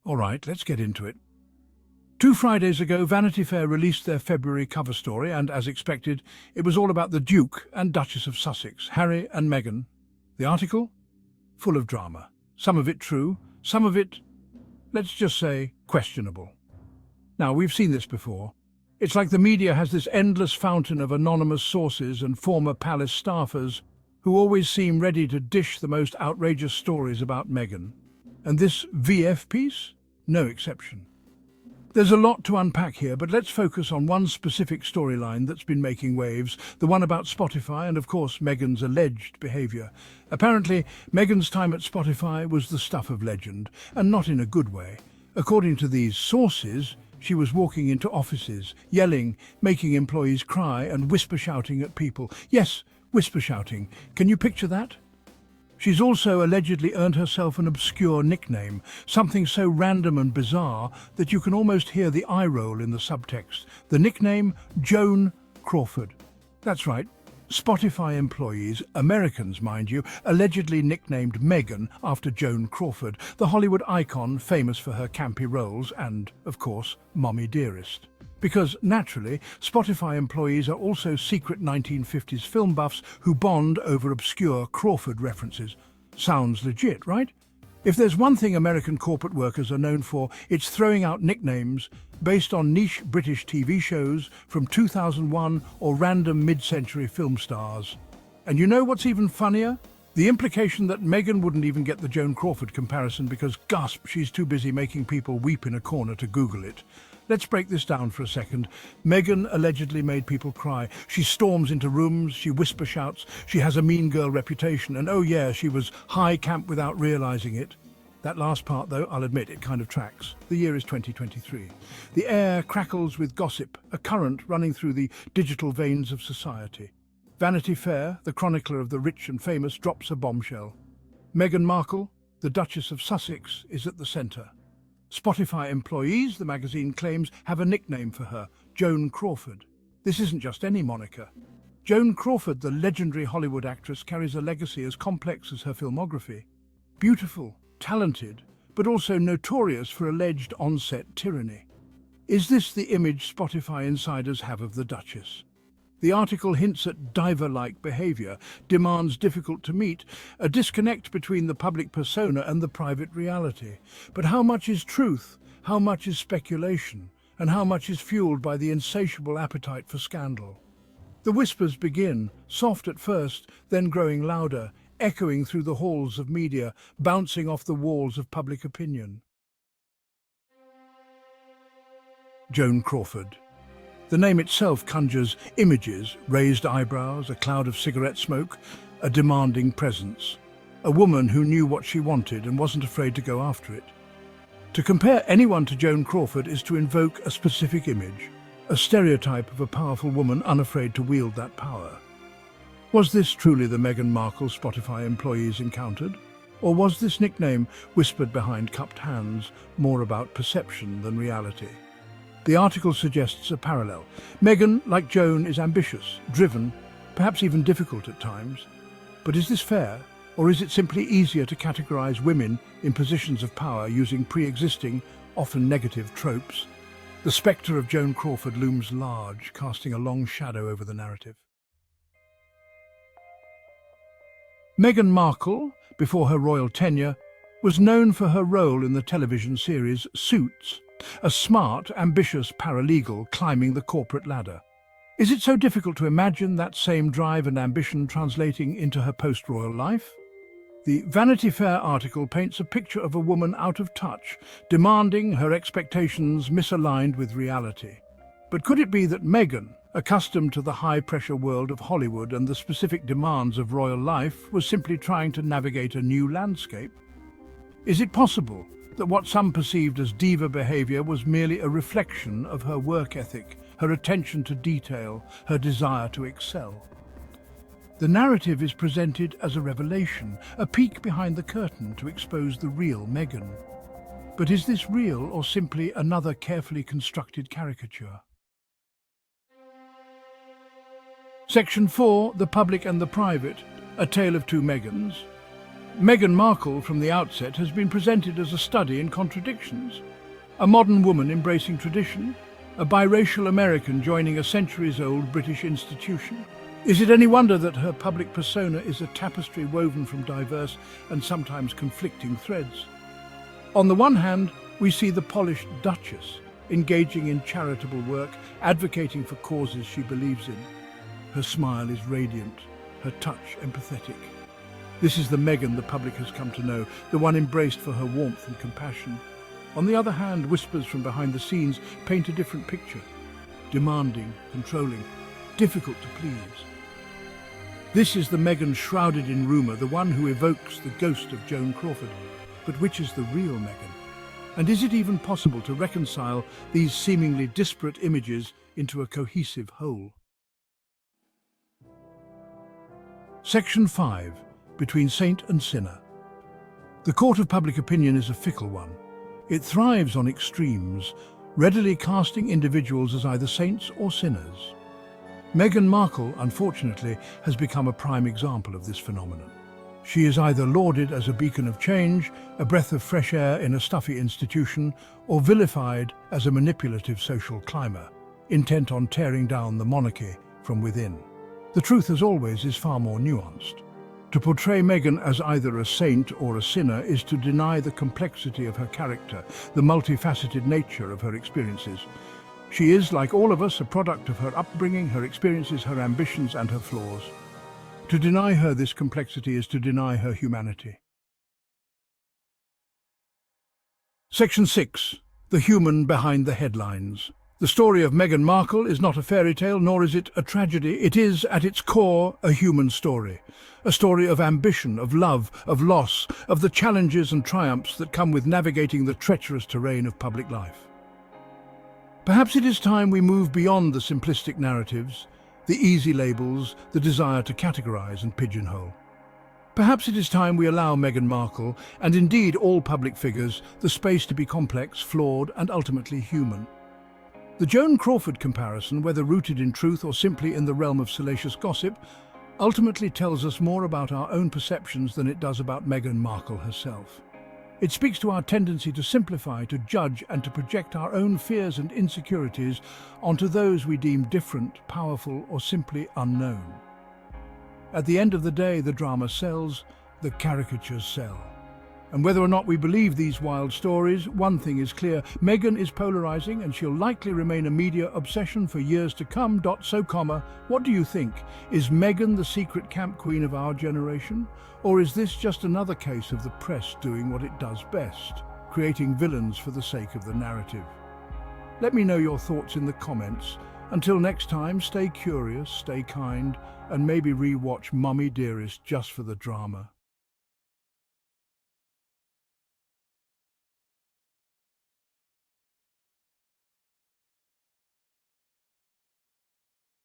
All right, let's get into it. 2 Fridays ago, Vanity Fair released their February cover story, and as expected, it was all about the Duke and Duchess of Sussex, Harry and Meghan. The article? Full of drama. Some of it true, some of it, let's just say, questionable. Now, we've seen this before. It's like the media has this endless fountain of anonymous sources and former palace staffers who always seem ready to dish the most outrageous stories about Meghan. And this VF piece? No exception. There's a lot to unpack here, but let's focus on one specific storyline that's been making waves, the one about Spotify and, of course, Meghan's alleged behaviour. Apparently, Meghan's time at Spotify was the stuff of legend, and not in a good way. According to these sources, she was walking into offices, yelling, making employees cry and whisper shouting at people. Yes, whisper shouting. Can you picture that? She's also allegedly earned herself an obscure nickname, something so random and bizarre that you can almost hear the eye roll in the subtext. The nickname, Joan Crawford. That's right. Spotify employees, Americans mind you, allegedly nicknamed Meghan after Joan Crawford, the Hollywood icon famous for her campy roles and, of course, Mommy Dearest. Because, naturally, Spotify employees are also secret 1950s film buffs who bond over obscure Crawford references. Sounds legit, right? If there's one thing American corporate workers are known for, it's throwing out nicknames based on niche British TV shows from 2001 or random mid-century film stars. And you know what's even funnier? The implication that Meghan wouldn't even get the Joan Crawford comparison because, gasp, she's too busy making people weep in a corner to Google it. Let's break this down for a second. Meghan allegedly made people cry. She storms into rooms, she whisper shouts, she has a mean girl reputation, and oh yeah, she was high camp without realising it. That last part, though, I'll admit, it kind of tracks. The year is 2023. The air crackles with gossip, a current running through the digital veins of society. Vanity Fair, the chronicler of the rich and famous, drops a bombshell. Meghan Markle, the Duchess of Sussex, is at the centre. Spotify employees, the magazine claims, have a nickname for her, Joan Crawford. This isn't just any moniker. Joan Crawford, the legendary Hollywood actress, carries a legacy as complex as her filmography. Beautiful, talented, but also notorious for alleged on-set tyranny. Is this the image Spotify insiders have of the Duchess? The article hints at diva-like behaviour, demands difficult to meet, a disconnect between the public persona and the private reality. But how much is truth? How much is speculation? And how much is fuelled by the insatiable appetite for scandal? The whispers begin, soft at first, then growing louder, echoing through the halls of media, bouncing off the walls of public opinion. Joan Crawford. The name itself conjures images, raised eyebrows, a cloud of cigarette smoke, a demanding presence. A woman who knew what she wanted and wasn't afraid to go after it. To compare anyone to Joan Crawford is to invoke a specific image, a stereotype of a powerful woman unafraid to wield that power. Was this truly the Meghan Markle Spotify employees encountered? Or was this nickname, whispered behind cupped hands, more about perception than reality? The article suggests a parallel. Meghan, like Joan, is ambitious, driven, perhaps even difficult at times. But is this fair, or is it simply easier to categorise women in positions of power using pre-existing, often negative tropes? The spectre of Joan Crawford looms large, casting a long shadow over the narrative. Meghan Markle, before her royal tenure, was known for her role in the television series Suits, a smart, ambitious paralegal climbing the corporate ladder. Is it so difficult to imagine that same drive and ambition translating into her post-royal life? The Vanity Fair article paints a picture of a woman out of touch, demanding, her expectations misaligned with reality. But could it be that Meghan, accustomed to the high-pressure world of Hollywood and the specific demands of royal life, was simply trying to navigate a new landscape? Is it possible that what some perceived as diva behaviour was merely a reflection of her work ethic, her attention to detail, her desire to excel? The narrative is presented as a revelation, a peek behind the curtain to expose the real Meghan. But is this real or simply another carefully constructed caricature? Section 4, The Public and the Private, A Tale of Two Meghans. Meghan Markle, from the outset, has been presented as a study in contradictions. A modern woman embracing tradition, a biracial American joining a centuries-old British institution. Is it any wonder that her public persona is a tapestry woven from diverse and sometimes conflicting threads? On the one hand, we see the polished Duchess, engaging in charitable work, advocating for causes she believes in. Her smile is radiant, her touch empathetic. This is the Meghan the public has come to know, the one embraced for her warmth and compassion. On the other hand, whispers from behind the scenes paint a different picture. Demanding, controlling, difficult to please. This is the Meghan shrouded in rumour, the one who evokes the ghost of Joan Crawford. But which is the real Meghan? And is it even possible to reconcile these seemingly disparate images into a cohesive whole? Section 5. Between Saint and Sinner. The court of public opinion is a fickle one. It thrives on extremes, readily casting individuals as either saints or sinners. Meghan Markle, unfortunately, has become a prime example of this phenomenon. She is either lauded as a beacon of change, a breath of fresh air in a stuffy institution, or vilified as a manipulative social climber, intent on tearing down the monarchy from within. The truth, as always, is far more nuanced. To portray Meghan as either a saint or a sinner is to deny the complexity of her character, the multifaceted nature of her experiences. She is, like all of us, a product of her upbringing, her experiences, her ambitions, and her flaws. To deny her this complexity is to deny her humanity. Section 6. The human behind the headlines. The story of Meghan Markle is not a fairy tale, nor is it a tragedy. It is, at its core, a human story. A story of ambition, of love, of loss, of the challenges and triumphs that come with navigating the treacherous terrain of public life. Perhaps it is time we move beyond the simplistic narratives, the easy labels, the desire to categorize and pigeonhole. Perhaps it is time we allow Meghan Markle, and indeed all public figures, the space to be complex, flawed, and ultimately human. The Joan Crawford comparison, whether rooted in truth or simply in the realm of salacious gossip, ultimately tells us more about our own perceptions than it does about Meghan Markle herself. It speaks to our tendency to simplify, to judge, and to project our own fears and insecurities onto those we deem different, powerful, or simply unknown. At the end of the day, the drama sells, the caricatures sell. And whether or not we believe these wild stories, one thing is clear: Meghan is polarizing, and she'll likely remain a media obsession for years to come. What do you think? Is Meghan the secret camp queen of our generation? Or is this just another case of the press doing what it does best, creating villains for the sake of the narrative? Let me know your thoughts in the comments. Until next time, stay curious, stay kind, and maybe re-watch Mummy Dearest just for the drama.